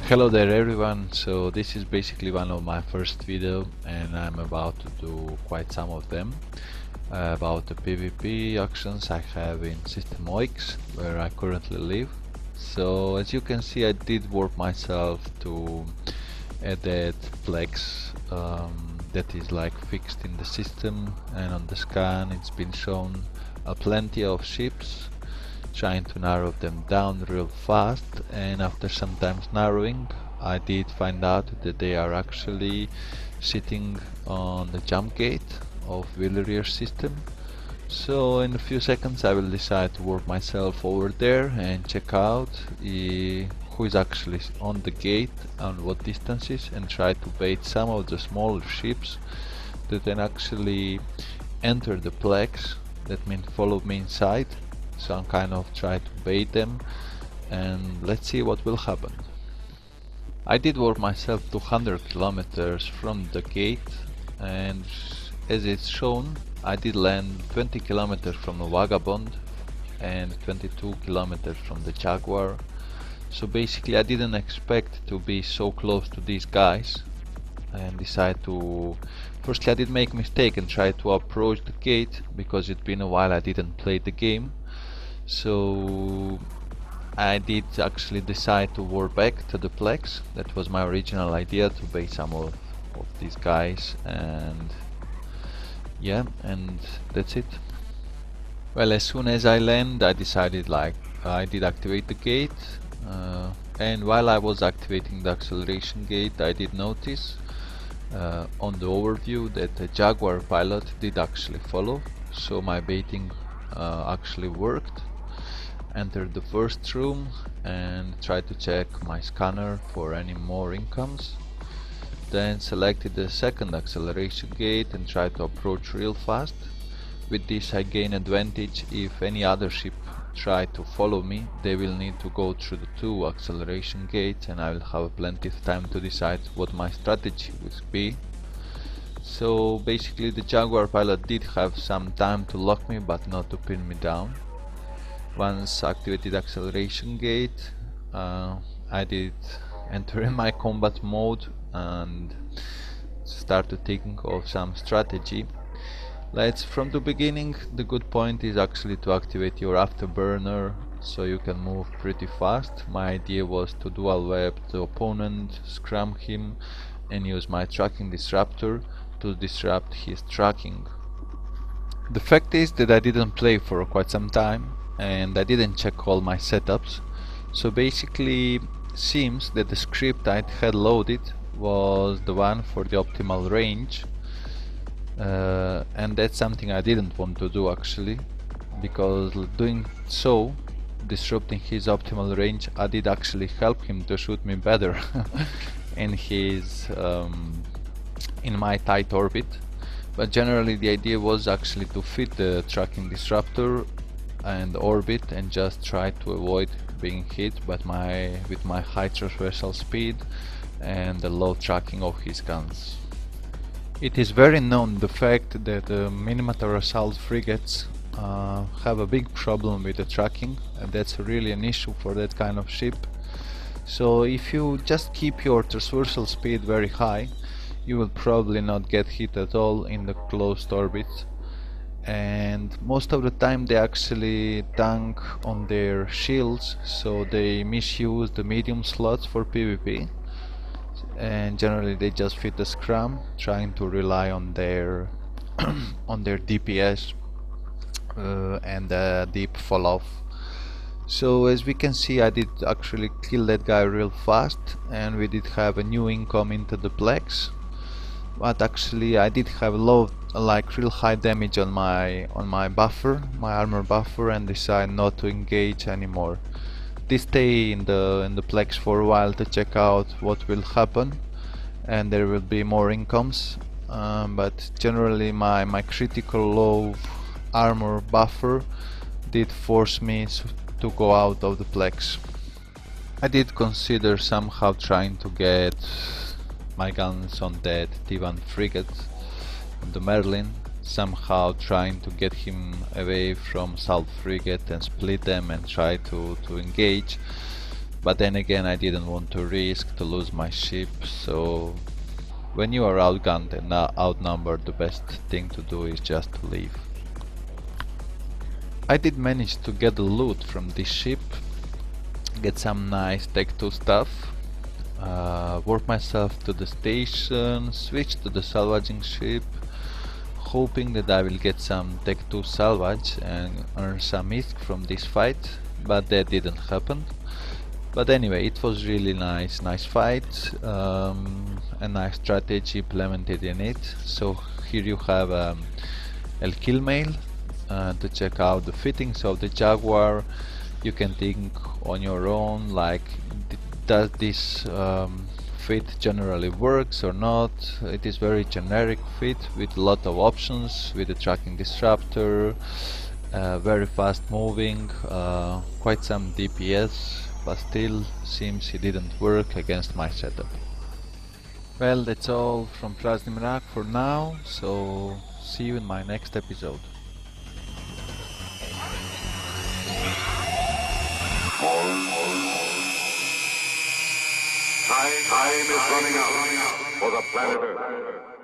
Hello there everyone, so this is basically one of my first video and I'm about to do quite some of them about the PvP actions I have in system Oicx, where I currently live. So as you can see, I did work myself to add that plex that is like fixed in the system, and on the scan it's been shown plenty of ships, trying to narrow them down real fast, and after sometimes narrowing I did find out that they are actually sitting on the jump gate of Villarreal system. So in a few seconds I will decide to work myself over there and check out who is actually on the gate and what distances, and try to bait some of the smaller ships that then actually enter the plex, that means follow me inside. So I'm kind of trying to bait them, and let's see what will happen. I did work myself 200 kilometers from the gate, and as it's shown, I did land 20 kilometers from the Vagabond and 22 kilometers from the Jaguar. So basically I didn't expect to be so close to these guys, and decide to... Firstly I did make a mistake and try to approach the gate, because it's been a while I didn't play the game. So I did actually decide to war back to the plex. That was my original idea, to bait some of these guys, and yeah, and that's it. Well, as soon as I land, I decided, like, I did activate the gate, and while I was activating the acceleration gate, I did notice on the overview that the Jaguar pilot did actually follow. So my baiting actually worked. Entered the first room and tried to check my scanner for any more incomes. Then selected the second acceleration gate and tried to approach real fast. With this I gain advantage. If any other ship try to follow me, they will need to go through the two acceleration gates, and I will have plenty of time to decide what my strategy will be. So basically the Jaguar pilot did have some time to lock me, but not to pin me down. Once activated acceleration gate, I did enter in my combat mode and start to think of some strategy. Let's from the beginning. The good point is actually to activate your afterburner, so you can move pretty fast. My idea was to dual web the opponent, scram him, and use my tracking disruptor to disrupt his tracking. The fact is that I didn't play for quite some time, and I didn't check all my setups. So basically seems that the script I had loaded was the one for the optimal range, and that's something I didn't want to do actually, because doing so, disrupting his optimal range, I did actually help him to shoot me better in his in my tight orbit. But generally the idea was actually to fit the tracking disruptor and orbit and just try to avoid being hit with my high transversal speed and the low tracking of his guns. It is very known the fact that Minimator assault frigates have a big problem with the tracking, and that's really an issue for that kind of ship. So if you just keep your transversal speed very high, you will probably not get hit at all in the closed orbit, and most of the time they actually tank on their shields, so they misuse the medium slots for PvP, and generally they just fit the scrum, trying to rely on their on their DPS and deep fall off. So as we can see, I did actually kill that guy real fast, and we did have a new income into the plex. But actually I did have low, like real high damage on my buffer, my armor buffer, and decide not to engage anymore. Did stay in the plex for a while to check out what will happen, and there will be more incomes, but generally my critical low armor buffer did force me to go out of the plex. I did consider somehow trying to get my guns on that T1 frigate, on the Merlin, somehow trying to get him away from South frigate and split them and try to engage, but then again I didn't want to risk to lose my ship, so when you are outgunned and outnumbered, the best thing to do is just to leave. I did manage to get the loot from this ship, get some nice Tech 2 stuff, warp myself to the station, switch to the salvaging ship, hoping that I will get some Tech 2 salvage and earn some ISK from this fight, but that didn't happen. But anyway, it was really nice fight, a nice strategy implemented in it. So here you have a kill mail to check out the fittings of the Jaguar. You can think on your own, like, does this fit generally works or not. It is very generic fit with a lot of options, with the tracking disruptor, very fast moving, quite some DPS, but still seems it didn't work against my setup. Well, that's all from Krasnimrak for now, so see you in my next episode. Time is running out for the planet Earth.